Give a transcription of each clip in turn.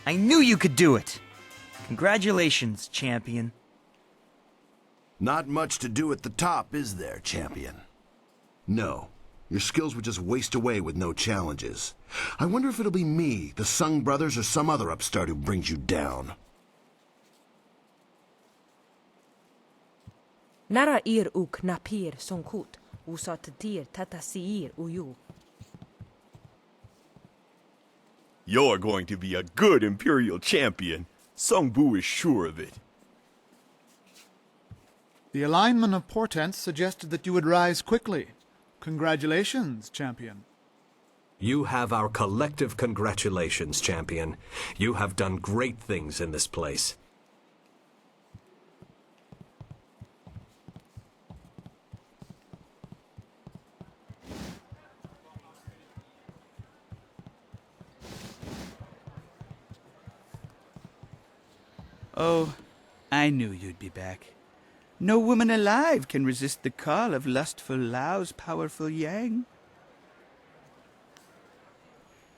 I knew you could do it! Congratulations, champion. Not much to do at the top, is there, champion? No. Your skills would just waste away with no challenges. I wonder if it'll be me, the Sung brothers, or some other upstart who brings you down. Nara ir uk napir sonkut, usatatir tatasiir uyu. You're going to be a good Imperial champion. Sung Bu is sure of it. The alignment of portents suggested that you would rise quickly. Congratulations, champion. You have our collective congratulations, champion. You have done great things in this place. Oh, I knew you'd be back. No woman alive can resist the call of lustful Lao's powerful yang.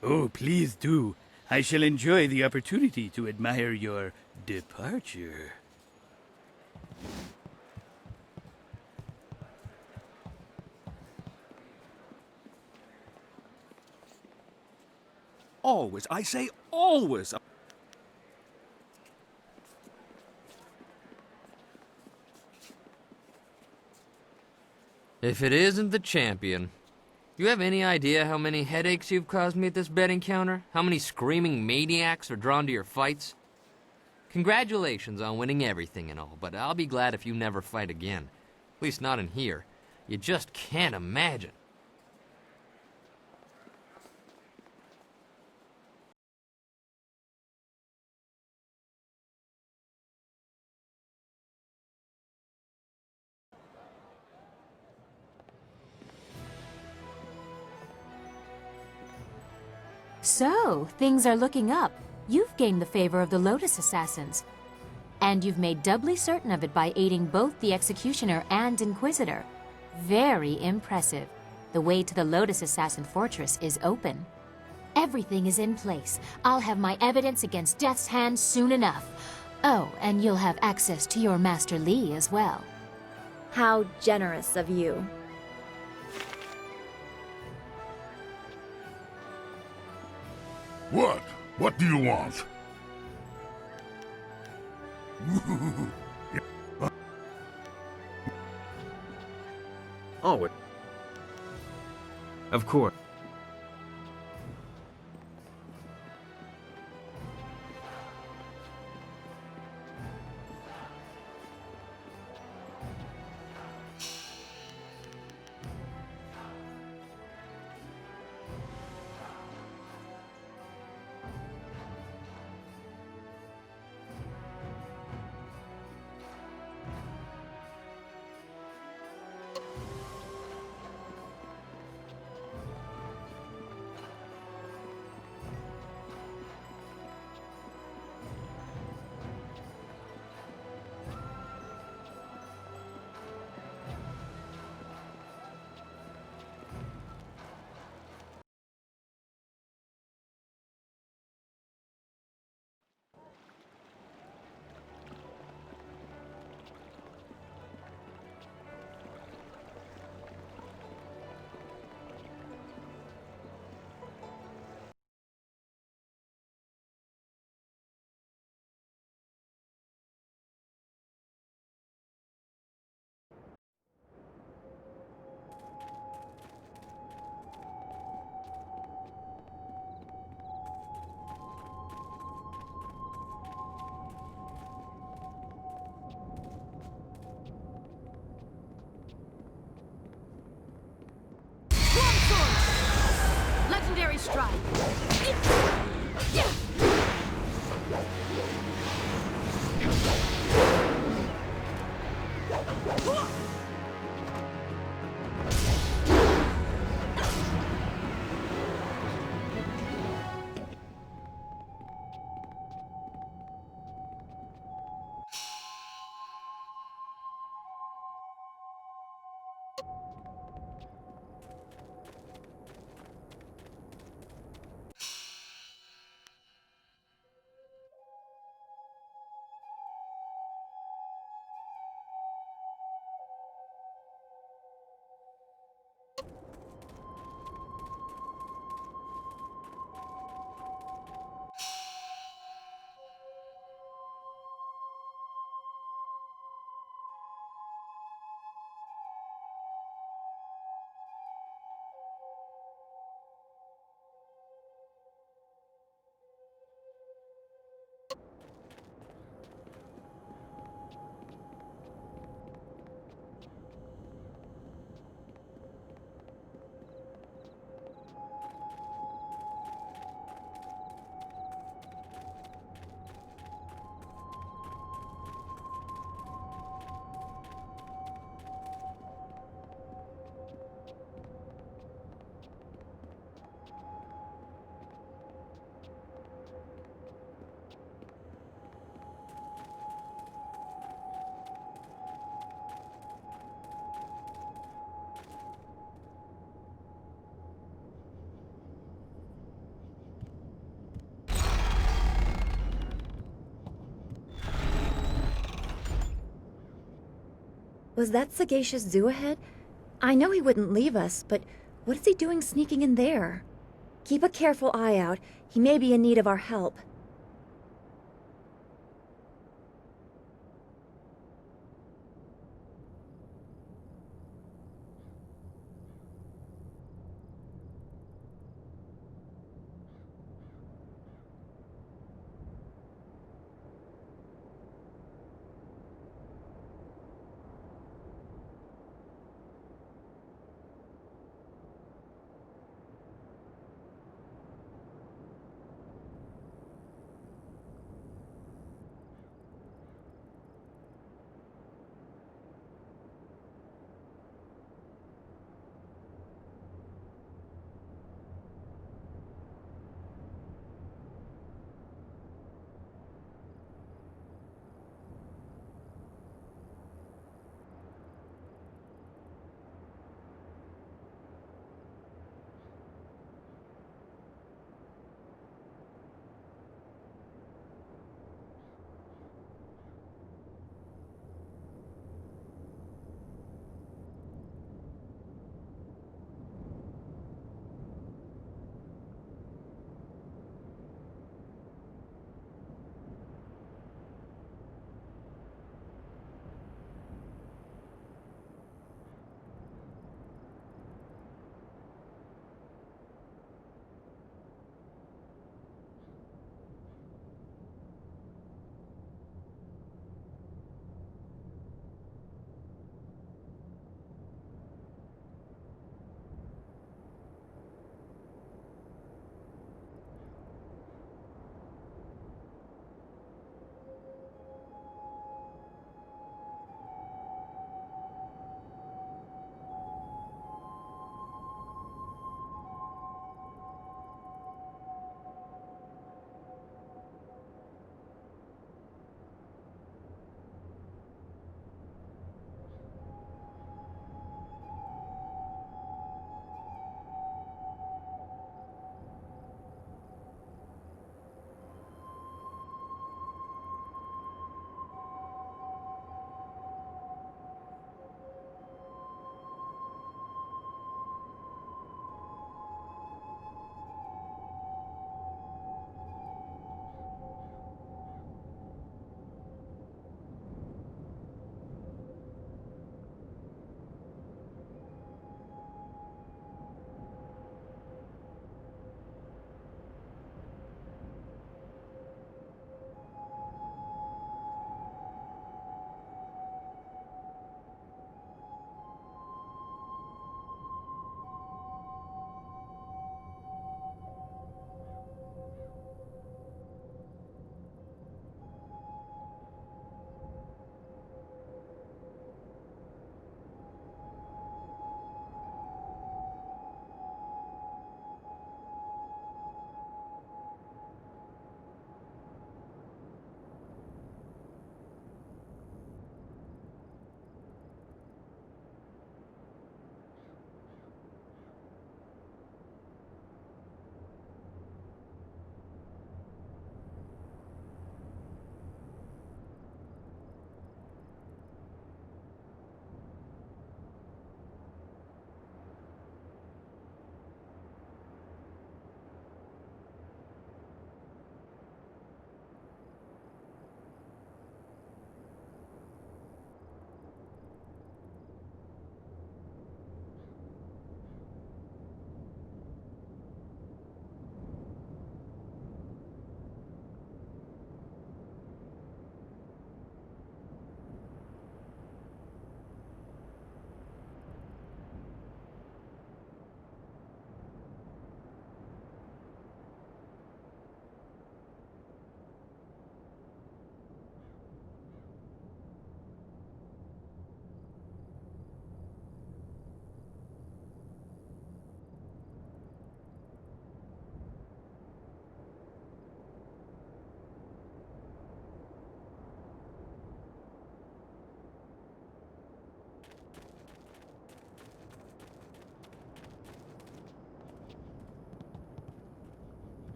Oh, please do. I shall enjoy the opportunity to admire your departure. Always, I say always. If it isn't the champion. You have any idea how many headaches you've caused me at this betting counter? How many screaming maniacs are drawn to your fights? Congratulations on winning everything and all, but I'll be glad if you never fight again. At least not in here. You just can't imagine. So, things are looking up. You've gained the favor of the Lotus Assassins. And you've made doubly certain of it by aiding both the Executioner and Inquisitor. Very impressive. The way to the Lotus Assassin Fortress is open. Everything is in place. I'll have my evidence against Death's Hand soon enough. Oh, and you'll have access to your Master Li as well. How generous of you. What? What do you want? Oh, of course. Legendary strike. Was that sagacious zoo ahead? I know he wouldn't leave us, but what is he doing sneaking in there? Keep a careful eye out. He may be in need of our help.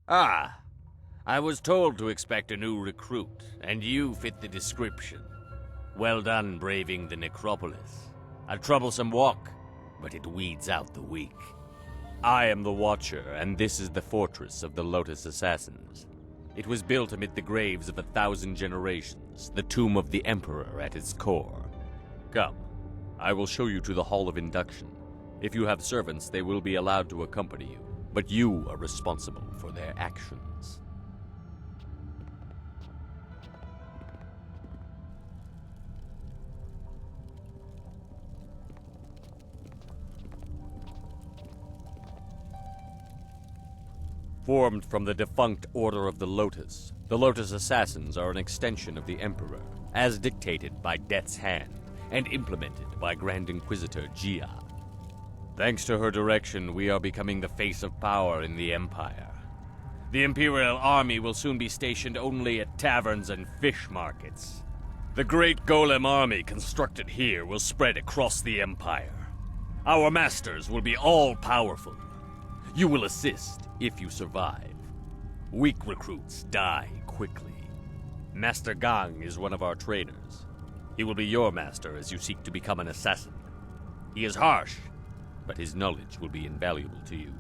Ah, I was told to expect a new recruit, and you fit the description. Well done braving the necropolis. A troublesome walk, but it weeds out the weak. I am the Watcher, and this is the fortress of the Lotus Assassins. It was built amid the graves of 1,000 generations, the tomb of the Emperor at its core. Come, I will show you to the Hall of Induction. If you have servants, they will be allowed to accompany you, but you are responsible for their actions. Formed from the defunct Order of the Lotus Assassins are an extension of the Emperor, as dictated by Death's Hand and implemented by Grand Inquisitor Jia. Thanks to her direction, we are becoming the face of power in the Empire. The Imperial Army will soon be stationed only at taverns and fish markets. The great Golem army constructed here will spread across the Empire. Our masters will be all-powerful. You will assist if you survive. Weak recruits die quickly. Master Gang is one of our trainers. He will be your master as you seek to become an assassin. He is harsh, but his knowledge will be invaluable to you.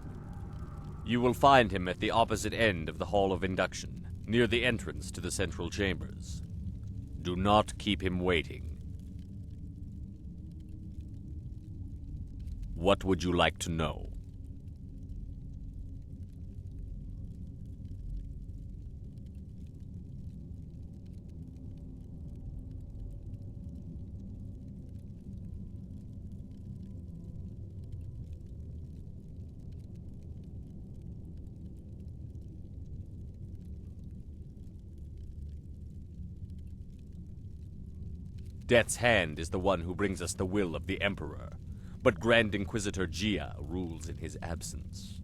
You will find him at the opposite end of the Hall of Induction, near the entrance to the central chambers. Do not keep him waiting. What would you like to know? Death's Hand is the one who brings us the will of the Emperor, but Grand Inquisitor Jia rules in his absence.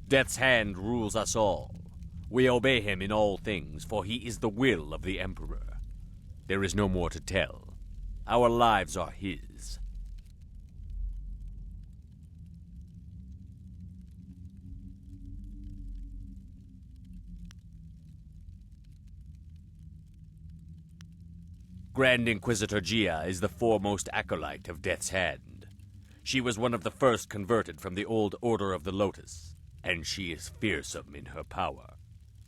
Death's Hand rules us all. We obey him in all things, for he is the will of the Emperor. There is no more to tell. Our lives are his. Grand Inquisitor Jia is the foremost acolyte of Death's Hand. She was one of the first converted from the old Order of the Lotus, and she is fearsome in her power.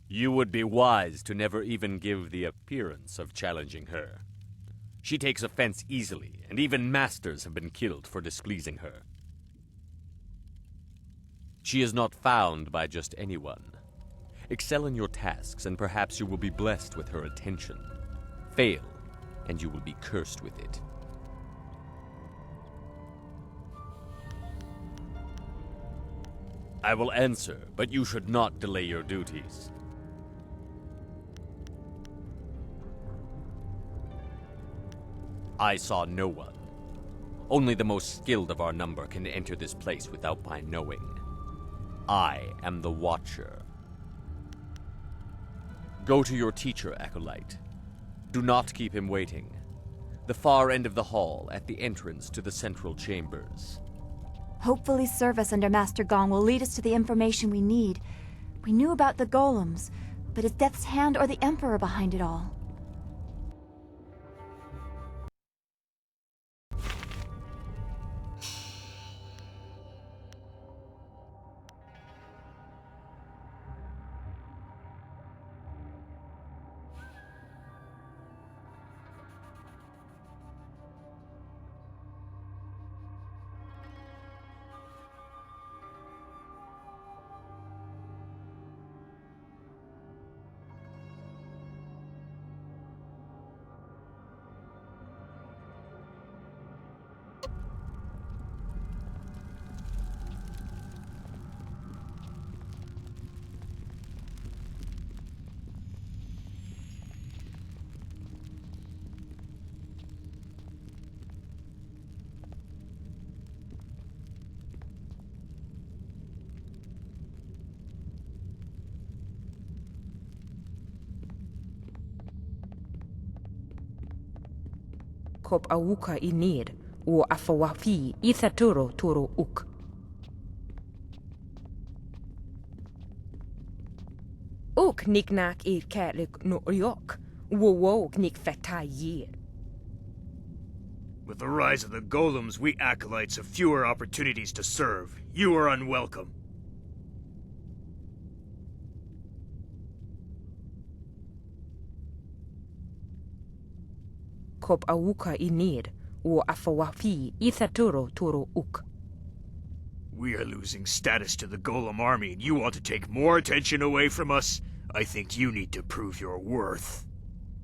You would be wise to never even give the appearance of challenging her. She takes offense easily, and even masters have been killed for displeasing her. She is not found by just anyone. Excel in your tasks, and perhaps you will be blessed with her attention. Fail, and you will be cursed with it. I will answer, but you should not delay your duties. I saw no one. Only the most skilled of our number can enter this place without my knowing. I am the Watcher. Go to your teacher, Acolyte. Do not keep him waiting. The far end of the hall, at the entrance to the central chambers. Hopefully service under Master Gong will lead us to the information we need. We knew about the golems, but is Death's Hand or the Emperor behind it all? Kop awuka inir, o afawafi ithaturo turo uk. Uk niknak ir kerlik no yok, wo nik fetai yir. With the rise of the golems, we acolytes have fewer opportunities to serve. You are unwelcome. Kop awuka inir, o afawafi ithaturo turo uk. We are losing status to the golem army, and you want to take more attention away from us? I think you need to prove your worth.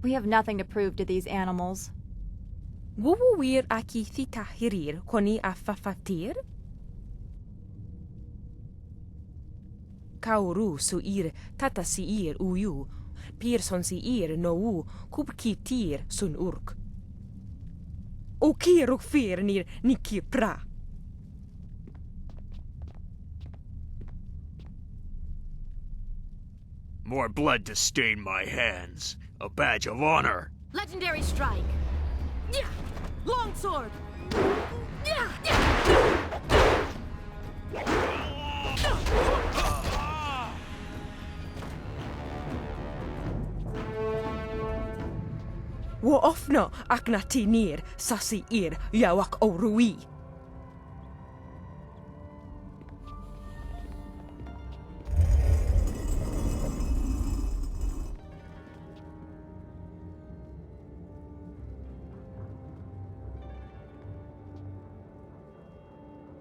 We have nothing to prove to these animals. Wuwir aki thita hirir koni afafatir? Kauru su ir tata si ir uyu, Pearson si ir no u kubki tir sun urk. O kiruk fir nir niki pra. More blood to stain my hands. A badge of honor. Legendary strike. Yeah! Longsword. Yeah! Wo ofno aknati nir sasi ir yawak o rui.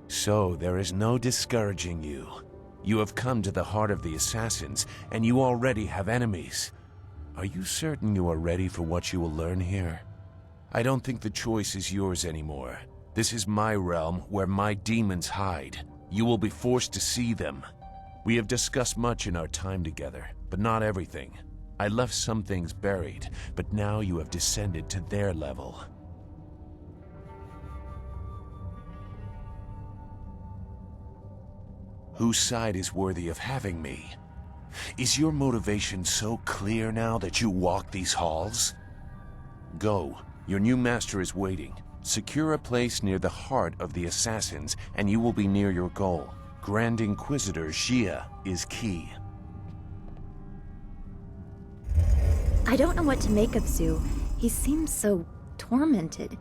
So there is no discouraging you. You have come to the heart of the assassins, and you already have enemies. Are you certain you are ready for what you will learn here? I don't think the choice is yours anymore. This is my realm where my demons hide. You will be forced to see them. We have discussed much in our time together, but not everything. I left some things buried, but now you have descended to their level. Whose side is worthy of having me? Is your motivation so clear now that you walk these halls? Go. Your new master is waiting. Secure a place near the heart of the assassins, and you will be near your goal. Grand Inquisitor Jia is key. I don't know what to make of Zhu. He seems so tormented.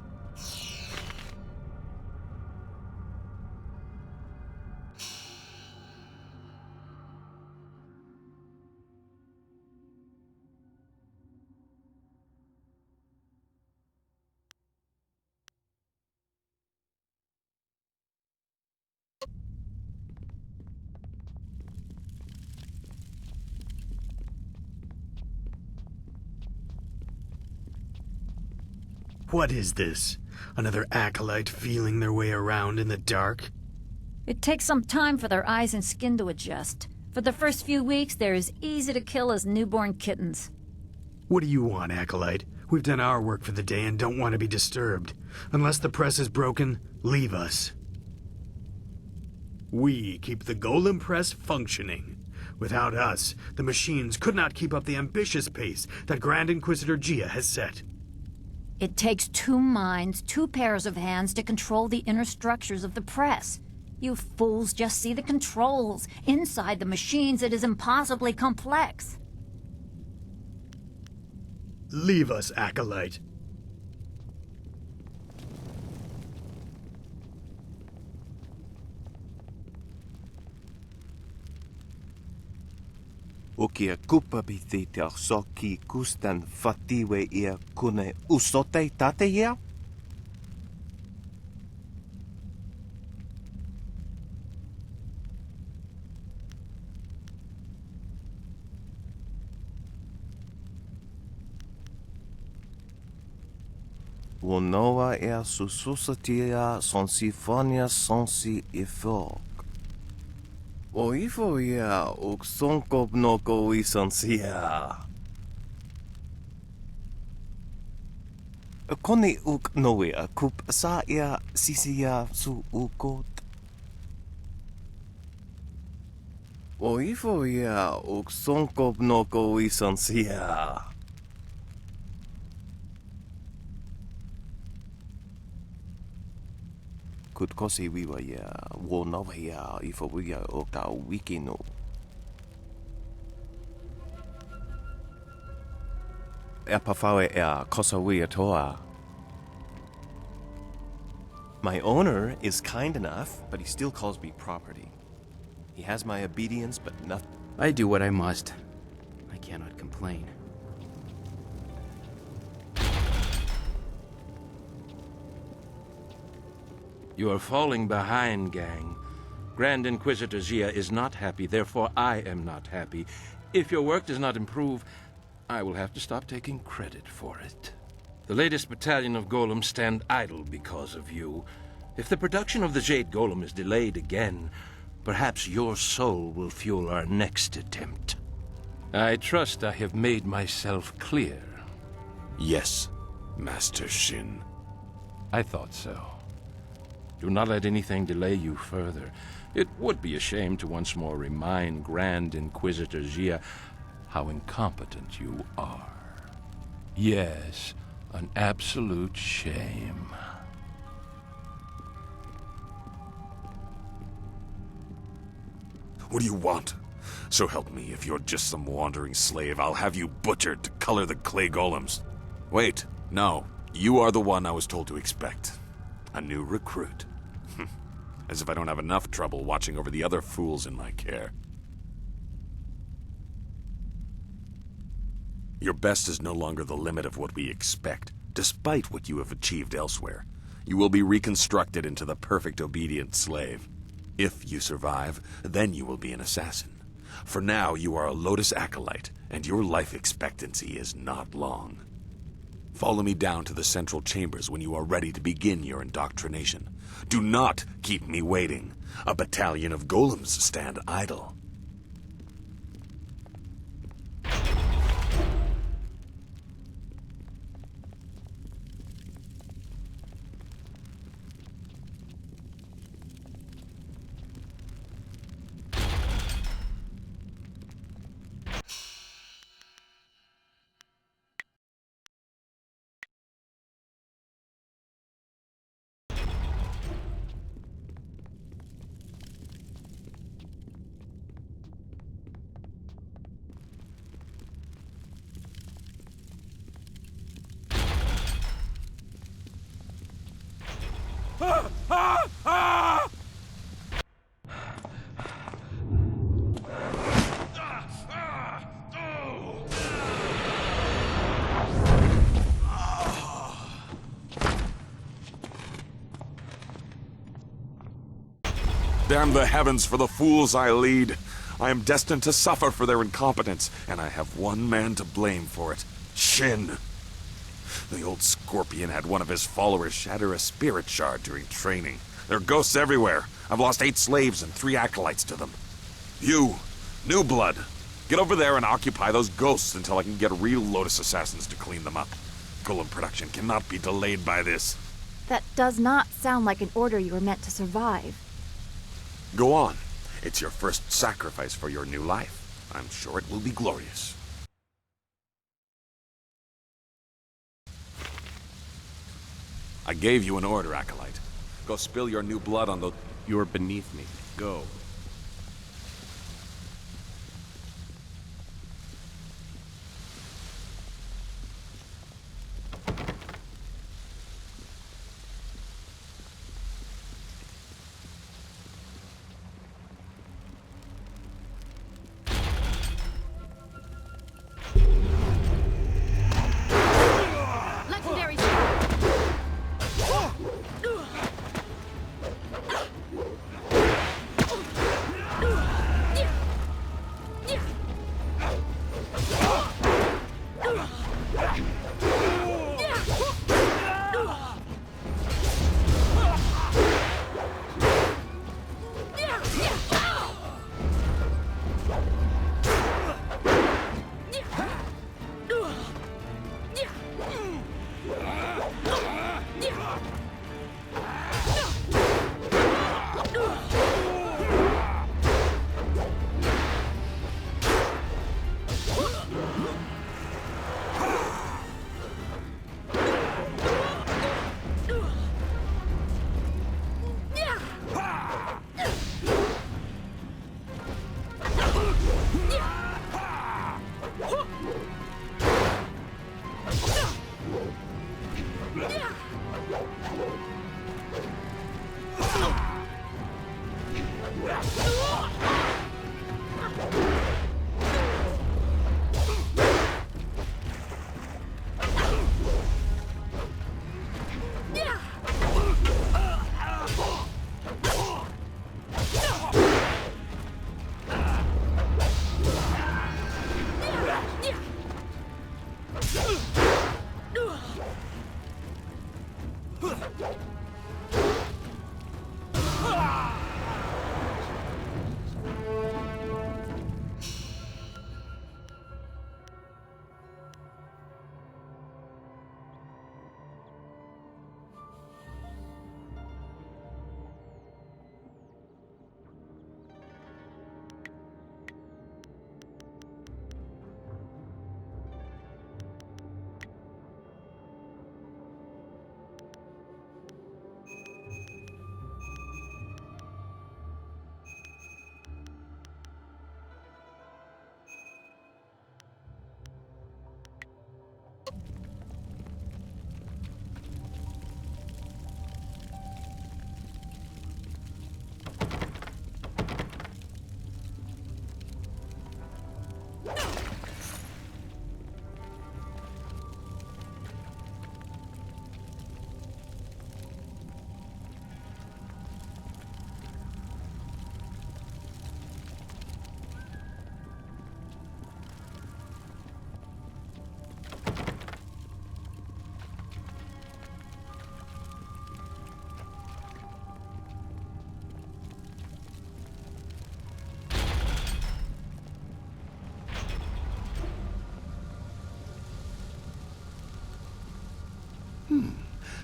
What is this? Another acolyte feeling their way around in the dark? It takes some time for their eyes and skin to adjust. For the first few weeks, they're as easy to kill as newborn kittens. What do you want, acolyte? We've done our work for the day and don't want to be disturbed. Unless the press is broken, leave us. We keep the golem press functioning. Without us, the machines could not keep up the ambitious pace that Grand Inquisitor Jia has set. It takes 2 minds, 2 pairs of hands to control the inner structures of the press. You fools just see the controls. Inside the machines, it is impossibly complex. Leave us, acolyte. Ukia kupapithita soki kustan fatiwe ia kune usote tateia? Wonoa ia sususatia sonsifonia sonsi ifok. O ifo ia uksonkop noko isansia. Koni uk noia kup sa ia sisia su ukot. O ifo ia uksonkop noko isansia. could kosi wiwa ya wo nova ya ifo wiya o ka wiki no. Epafawe kosa wiya toa. My owner is kind enough, but he still calls me property. He has my obedience, but nothing. I do what I must. I cannot complain. You are falling behind, gang. Grand Inquisitor Jia is not happy, therefore I am not happy. If your work does not improve, I will have to stop taking credit for it. The latest battalion of golems stand idle because of you. If the production of the Jade golem is delayed again, perhaps your soul will fuel our next attempt. I trust I have made myself clear. Yes, Master Shin. I thought so. Do not let anything delay you further. It would be a shame to once more remind Grand Inquisitor Jia how incompetent you are. Yes, an absolute shame. What do you want? So help me, if you're just some wandering slave, I'll have you butchered to color the clay golems. Wait, no. You are the one I was told to expect. A new recruit. As if I don't have enough trouble watching over the other fools in my care. Your best is no longer the limit of what we expect, despite what you have achieved elsewhere. You will be reconstructed into the perfect obedient slave. If you survive, then you will be an assassin. For now, you are a Lotus Acolyte, and your life expectancy is not long. Follow me down to the central chambers when you are ready to begin your indoctrination. Do not keep me waiting. A battalion of golems stand idle. Damn the heavens for the fools I lead. I am destined to suffer for their incompetence, and I have one man to blame for it. Shin. The old scorpion had one of his followers shatter a spirit shard during training. There are ghosts everywhere. I've lost 8 slaves and 3 acolytes to them. You, new blood, get over there and occupy those ghosts until I can get real Lotus assassins to clean them up. Golem production cannot be delayed by this. That does not sound like an order you were meant to survive. Go on. It's your first sacrifice for your new life. I'm sure it will be glorious. I gave you an order, Acolyte. Go spill your new blood on the... You're beneath me. Go. Legendary strike.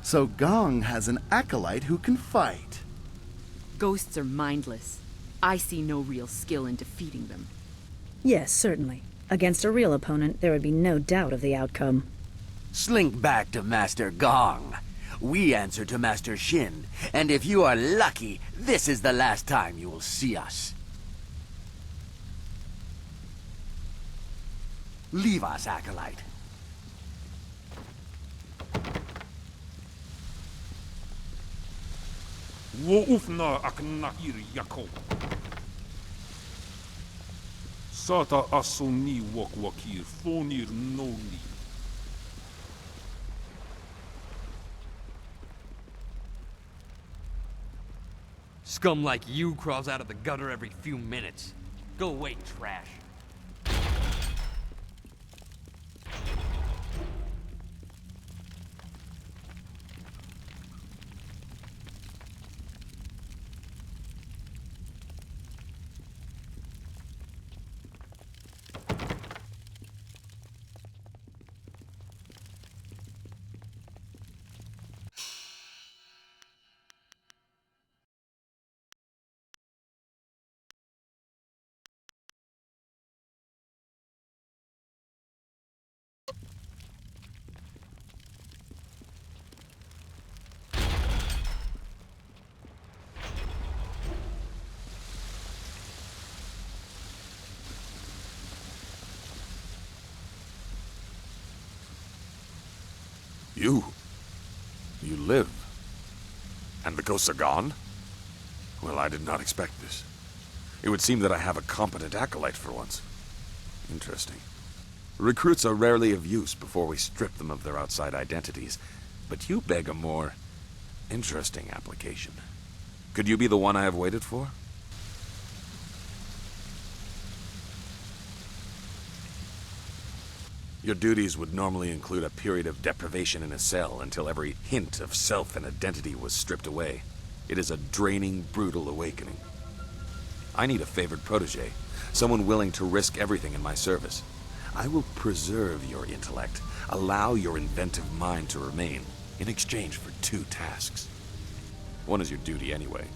So Gong has an acolyte who can fight. Ghosts are mindless. I see no real skill in defeating them. Yes, certainly. Against a real opponent, there would be no doubt of the outcome. Slink back to Master Gong. We answer to Master Shin, and if you are lucky, this is the last time you will see us. Leave us, Acolyte. Wo ufna aknakir yako. Sata asoni wakwakir fonir noni. Scum like you crawls out of the gutter every few minutes. Go away, trash. You live. And the ghosts are gone? Well, I did not expect this. It would seem that I have a competent acolyte for once. Interesting. Recruits are rarely of use before we strip them of their outside identities, but you beg a more interesting application. Could you be the one I have waited for? Your duties would normally include a period of deprivation in a cell until every hint of self and identity was stripped away. It is a draining, brutal awakening. I need a favored protege, someone willing to risk everything in my service. I will preserve your intellect, allow your inventive mind to remain, in exchange for 2 tasks. One is your duty anyway.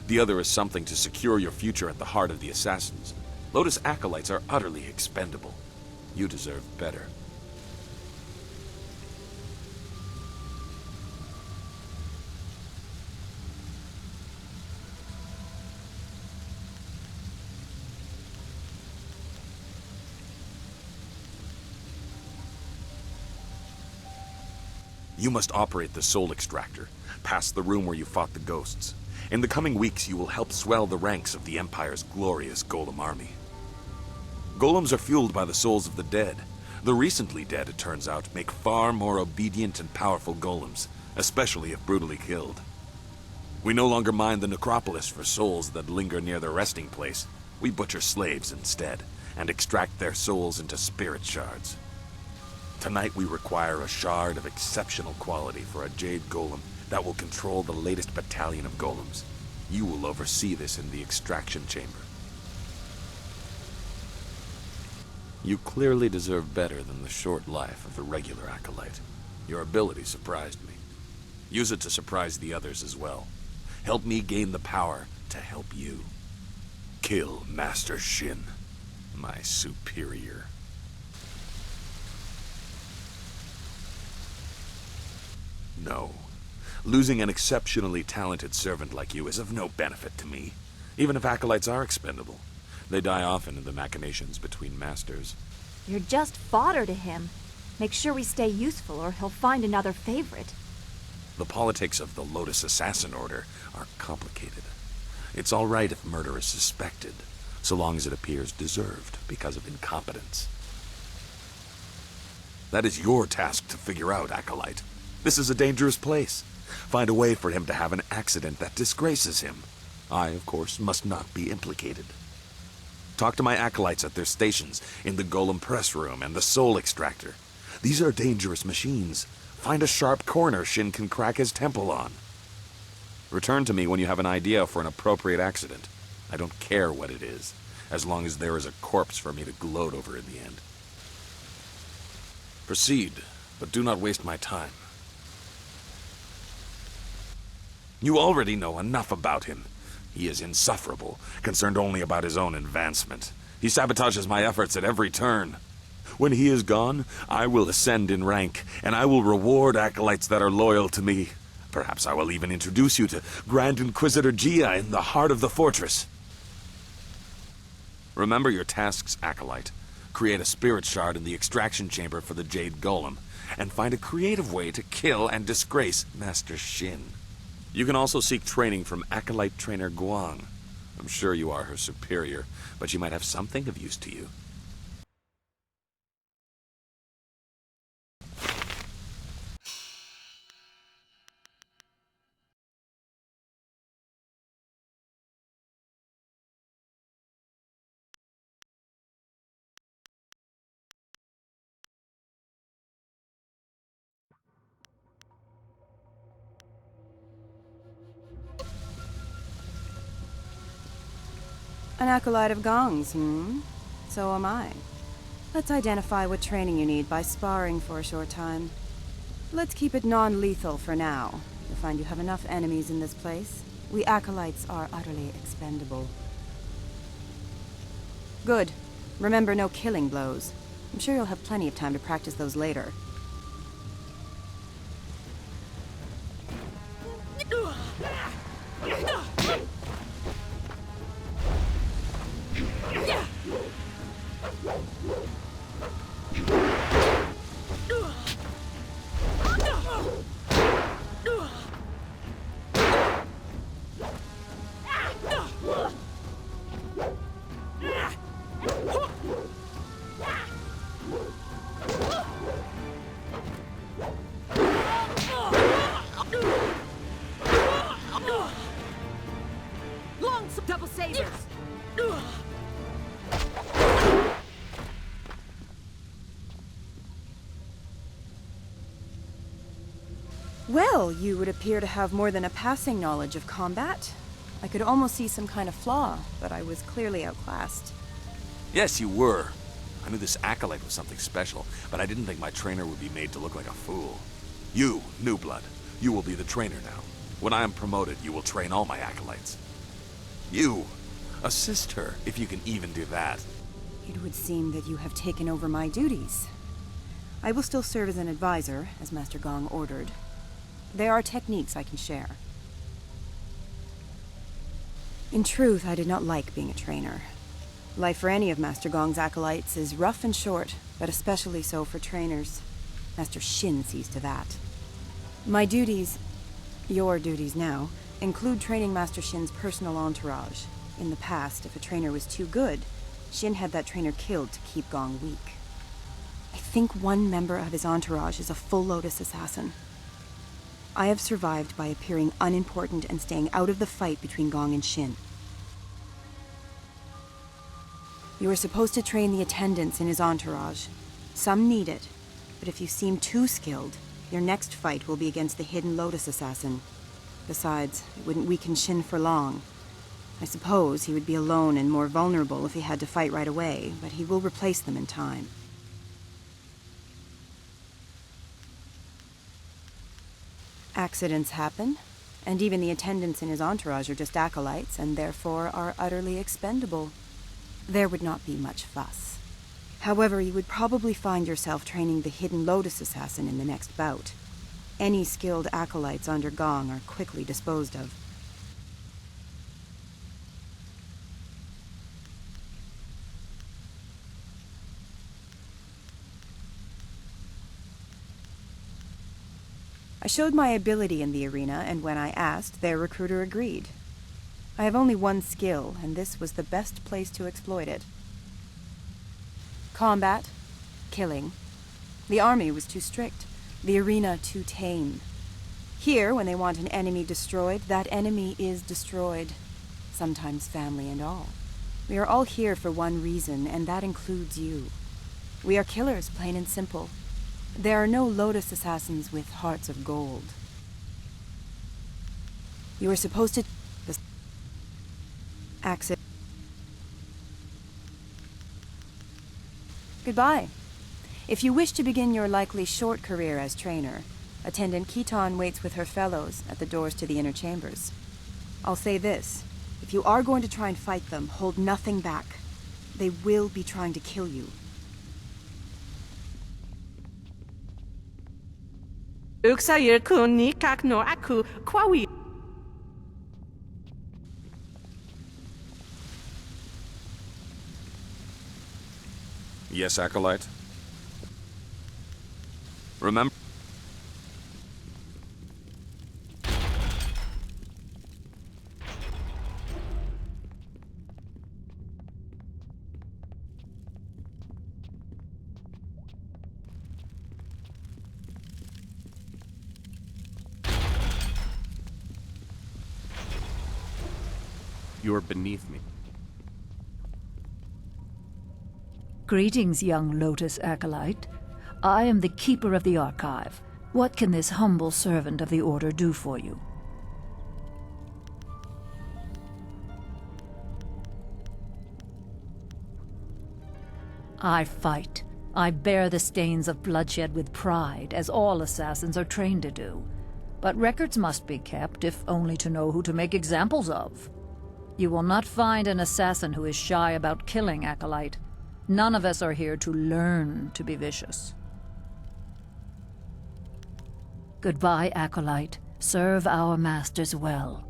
The other is something to secure your future at the heart of the Assassins. Lotus acolytes are utterly expendable. You deserve better. You must operate the soul extractor, past the room where you fought the ghosts. In the coming weeks, you will help swell the ranks of the Empire's glorious Golem army. Golems are fueled by the souls of the dead. The recently dead, it turns out, make far more obedient and powerful golems, especially if brutally killed. We no longer mind the necropolis for souls that linger near their resting place. We butcher slaves instead, and extract their souls into spirit shards. Tonight we require a shard of exceptional quality for a Jade golem that will control the latest battalion of golems. You will oversee this in the extraction chamber. You clearly deserve better than the short life of the regular acolyte. Your ability surprised me. Use it to surprise the others as well. Help me gain the power to help you. Kill Master Shin, my superior. No. Losing an exceptionally talented servant like you is of no benefit to me. Even if acolytes are expendable, they die often in the machinations between masters. You're just fodder to him. Make sure we stay useful or he'll find another favorite. The politics of the Lotus Assassin Order are complicated. It's all right if murder is suspected, so long as it appears deserved because of incompetence. That is your task to figure out, Acolyte. This is a dangerous place. Find a way for him to have an accident that disgraces him. I, of course, must not be implicated. Talk to my acolytes at their stations in the Golem Press Room and the Soul Extractor. These are dangerous machines. Find a sharp corner Shin can crack his temple on. Return to me when you have an idea for an appropriate accident. I don't care what it is, as long as there is a corpse for me to gloat over in the end. Proceed, but do not waste my time. You already know enough about him. He is insufferable, concerned only about his own advancement. He sabotages my efforts at every turn. When he is gone, I will ascend in rank, and I will reward acolytes that are loyal to me. Perhaps I will even introduce you to Grand Inquisitor Gia in the heart of the fortress. Remember your tasks, acolyte. Create a spirit shard in the extraction chamber for the Jade Golem, and find a creative way to kill and disgrace Master Shin. You can also seek training from acolyte trainer Guang. I'm sure you are her superior, but she might have something of use to you. An acolyte of Gong's, So am I. Let's identify what training you need by sparring for a short time. Let's keep it non-lethal for now. You'll find you have enough enemies in this place. We acolytes are utterly expendable. Good. Remember, no killing blows. I'm sure you'll have plenty of time to practice those later. Double sabers! Well, you would appear to have more than a passing knowledge of combat. I could almost see some kind of flaw, but I was clearly outclassed. Yes, you were. I knew this acolyte was something special, but I didn't think my trainer would be made to look like a fool. You, New Blood, you will be the trainer now. When I am promoted, you will train all my acolytes. You, assist her, if you can even do that. It would seem that you have taken over my duties. I will still serve as an advisor, as Master Gong ordered. There are techniques I can share. In truth, I did not like being a trainer. Life for any of Master Gong's acolytes is rough and short, but especially so for trainers. Master Shin sees to that. My duties, your duties now, include training Master Shin's personal entourage. In the past, if a trainer was too good, Shin had that trainer killed to keep Gong weak. I think one member of his entourage is a full Lotus assassin. I have survived by appearing unimportant and staying out of the fight between Gong and Shin. You are supposed to train the attendants in his entourage. Some need it, but if you seem too skilled, your next fight will be against the hidden Lotus assassin. Besides, it wouldn't weaken Shin for long. I suppose he would be alone and more vulnerable if he had to fight right away, but he will replace them in time. Accidents happen, and even the attendants in his entourage are just acolytes, and therefore are utterly expendable. There would not be much fuss. However, you would probably find yourself training the hidden Lotus assassin in the next bout. Any skilled acolytes under Gong are quickly disposed of. I showed my ability in the arena, and when I asked, their recruiter agreed. I have only one skill, and this was the best place to exploit it. Combat, killing. The army was too strict, the arena too tame. Here, when they want an enemy destroyed, that enemy is destroyed. Sometimes family and all. We are all here for one reason, and that includes you. We are killers, plain and simple. There are no Lotus assassins with hearts of gold. You are supposed to... Accident. Goodbye. If you wish to begin your likely short career as trainer, Attendant Keaton waits with her fellows at the doors to the inner chambers. I'll say this. If you are going to try and fight them, hold nothing back. They will be trying to kill you. Yes, Acolyte? Remember? You're beneath me. Greetings, young Lotus Acolyte. I am the Keeper of the Archive. What can this humble servant of the Order do for you? I fight. I bear the stains of bloodshed with pride, as all assassins are trained to do. But records must be kept, if only to know who to make examples of. You will not find an assassin who is shy about killing, Acolyte. None of us are here to learn to be vicious. Goodbye, Acolyte. Serve our masters well.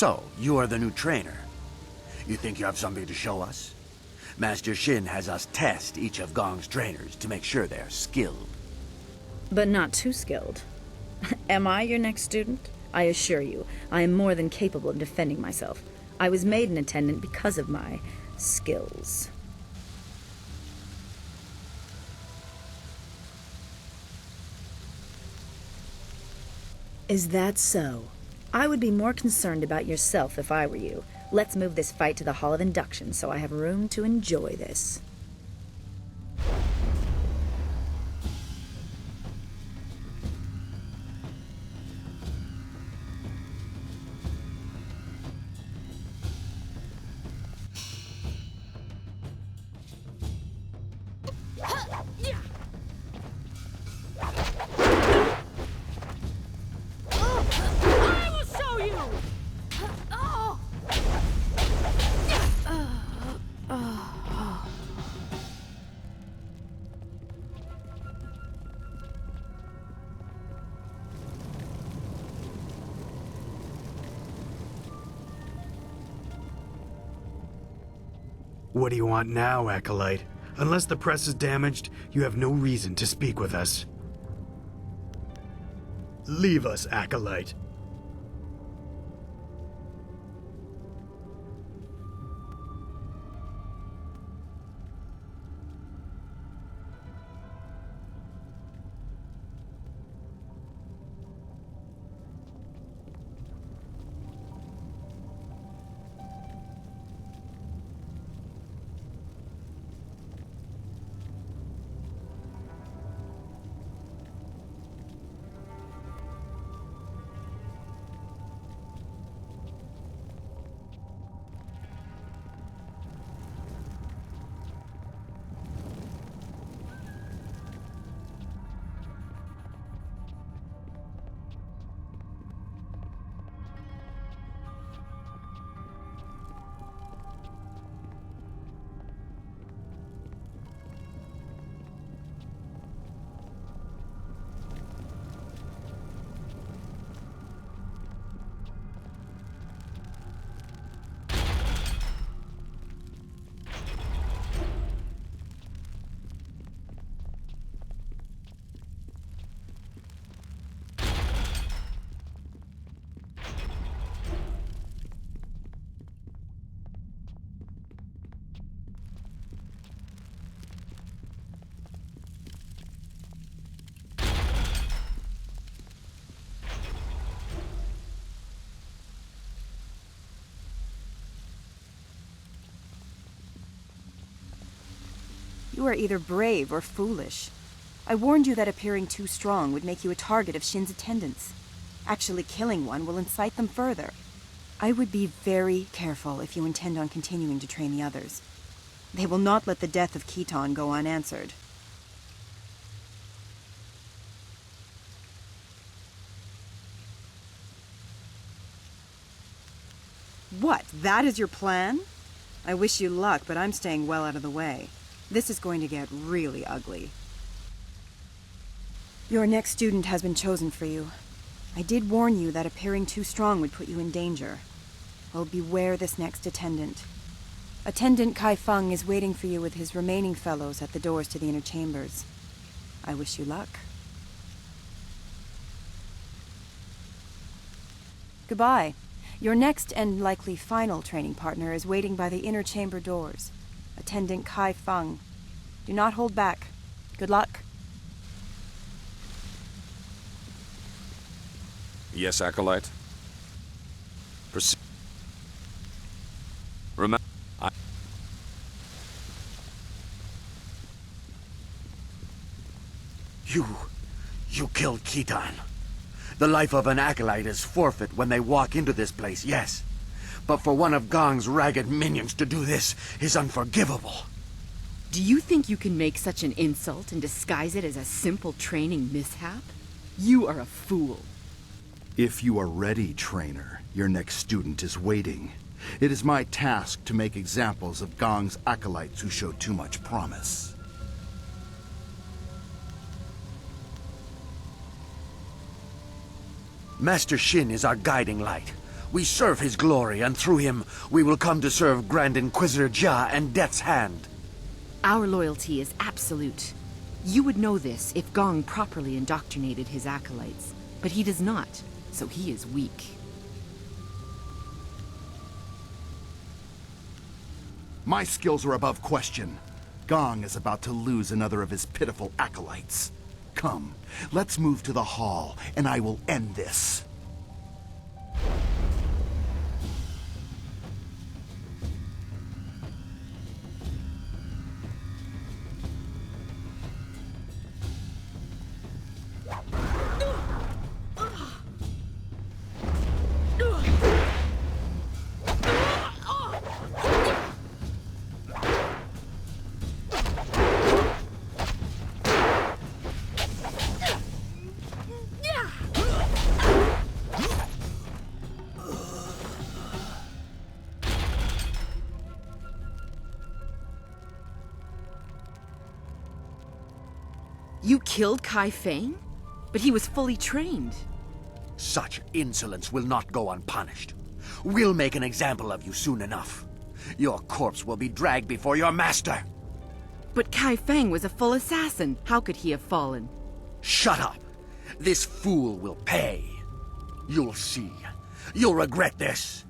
So, you are the new trainer. You think you have something to show us? Master Shin has us test each of Gong's trainers to make sure they're skilled. But not too skilled. Am I your next student? I assure you, I am more than capable of defending myself. I was made an attendant because of my skills. Is that so? I would be more concerned about yourself if I were you. Let's move this fight to the Hall of Induction so I have room to enjoy this. I will show you! Oh! What do you want now, Acolyte? Unless the press is damaged, you have no reason to speak with us. Leave us, Acolyte. You are either brave or foolish. I warned you that appearing too strong would make you a target of Shin's attendants. Actually killing one will incite them further. I would be very careful if you intend on continuing to train the others. They will not let the death of Keaton go unanswered. What? That is your plan? I wish you luck, but I'm staying well out of the way. This is going to get really ugly. Your next student has been chosen for you. I did warn you that appearing too strong would put you in danger. Well, beware this next attendant. Attendant Kai Feng is waiting for you with his remaining fellows at the doors to the inner chambers. I wish you luck. Goodbye. Your next and likely final training partner is waiting by the inner chamber doors. Attendant Kai Feng. Do not hold back. Good luck. Yes, Acolyte? Proceed. Remember, You killed Keaton. The life of an Acolyte is forfeit when they walk into this place, yes. But for one of Gong's ragged minions to do this is unforgivable. Do you think you can make such an insult and disguise it as a simple training mishap? You are a fool. If you are ready, trainer, your next student is waiting. It is my task to make examples of Gong's acolytes who show too much promise. Master Shin is our guiding light. We serve his glory, and through him, we will come to serve Grand Inquisitor Jia and Death's Hand. Our loyalty is absolute. You would know this if Gong properly indoctrinated his acolytes, but he does not. so he is weak. My skills are above question. Gong is about to lose another of his pitiful acolytes. Come, let's move to the hall, and I will end this. You killed Kai Feng? But he was fully trained. Such insolence will not go unpunished. We'll make an example of you soon enough. Your corpse will be dragged before your master. But Kai Feng was a full assassin. How could he have fallen? Shut up! This fool will pay. You'll see. You'll regret this.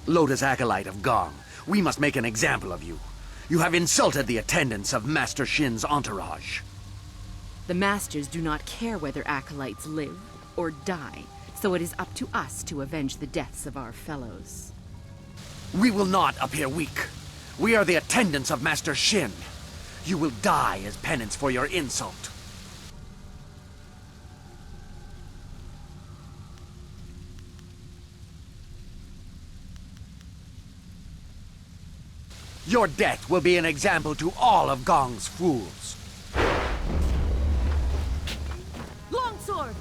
Lotus Acolyte of Gong, we must make an example of you. You have insulted the attendants of Master Shin's entourage. The masters do not care whether acolytes live or die, so it is up to us to avenge the deaths of our fellows. We will not appear weak. We are the attendants of Master Shin. You will die as penance for your insult. Your death will be an example to all of Gong's fools. Longsword!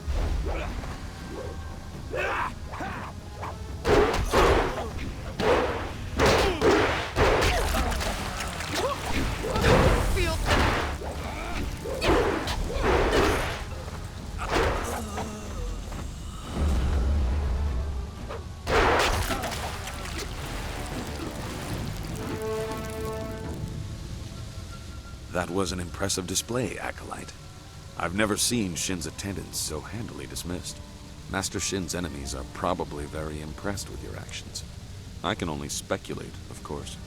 That was an impressive display, Acolyte. I've never seen Shin's attendants so handily dismissed. Master Shin's enemies are probably very impressed with your actions. I can only speculate, of course.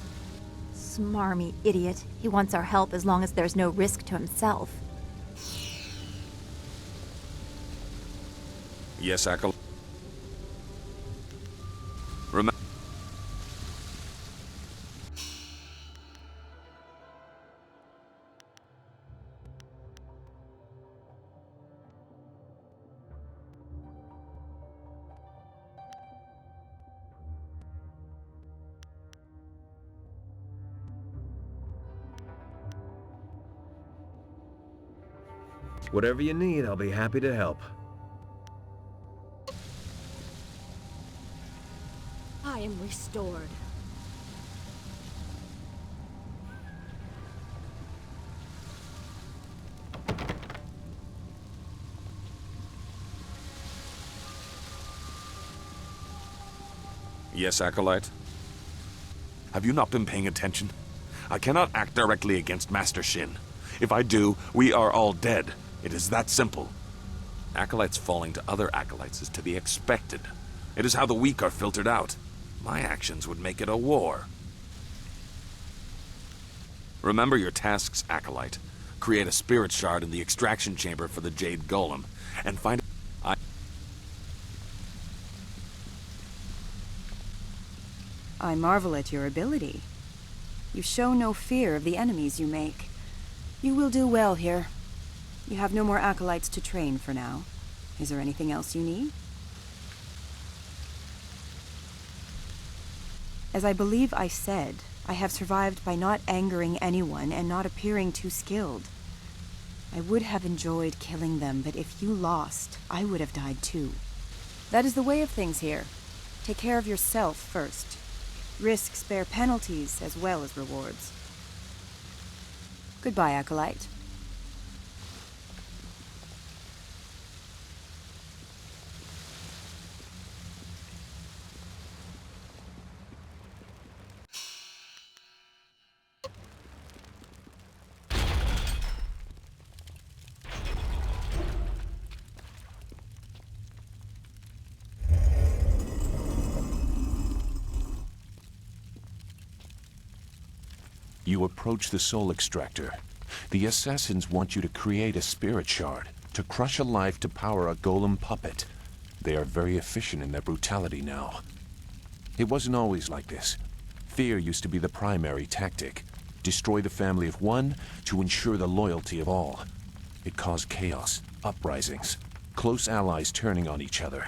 Smarmy idiot. He wants our help as long as there's no risk to himself. Yes, Acolyte. Remember. Whatever you need, I'll be happy to help. I am restored. Yes, Acolyte? Have you not been paying attention? I cannot act directly against Master Shin. If I do, we are all dead. It is that simple. Acolytes falling to other acolytes is to be expected. It is how the weak are filtered out. My actions would make it a war. Remember your tasks, Acolyte. Create a spirit shard in the extraction chamber for the Jade Golem, and find... I marvel at your ability. You show no fear of the enemies you make. You will do well here. You have no more acolytes to train for now. Is there anything else you need? As I believe I said, I have survived by not angering anyone and not appearing too skilled. I would have enjoyed killing them, but if you lost, I would have died too. That is the way of things here. Take care of yourself first. Risks bear penalties as well as rewards. Goodbye, Acolyte. You approach the soul extractor. The assassins want you to create a spirit shard, to crush a life to power a golem puppet. They are very efficient in their brutality now. It wasn't always like this. Fear used to be the primary tactic. Destroy the family of one to ensure the loyalty of all. It caused chaos, uprisings, close allies turning on each other.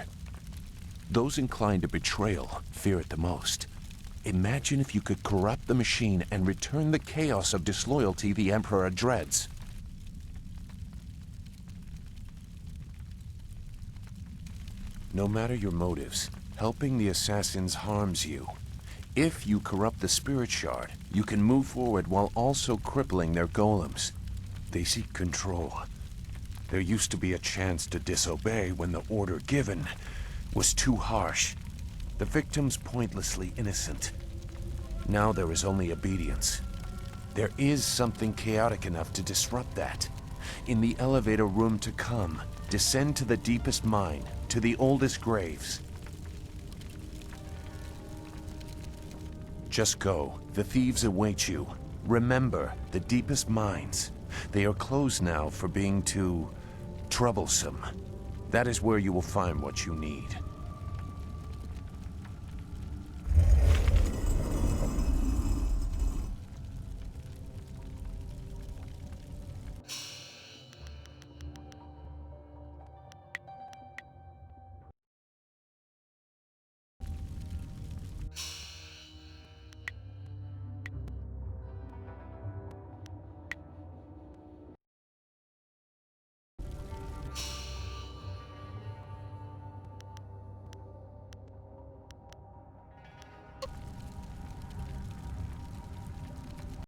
Those inclined to betrayal fear it the most. Imagine if you could corrupt the machine and return the chaos of disloyalty the Emperor dreads. No matter your motives, helping the assassins harms you. If you corrupt the spirit shard, you can move forward while also crippling their golems. They seek control. There used to be a chance to disobey when the order given was too harsh. The victims pointlessly innocent. Now there is only obedience. There is something chaotic enough to disrupt that. In the elevator room to come, descend to the deepest mine, to the oldest graves. Just go. The thieves await you. Remember, the deepest mines. They are closed now for being too troublesome. That is where you will find what you need.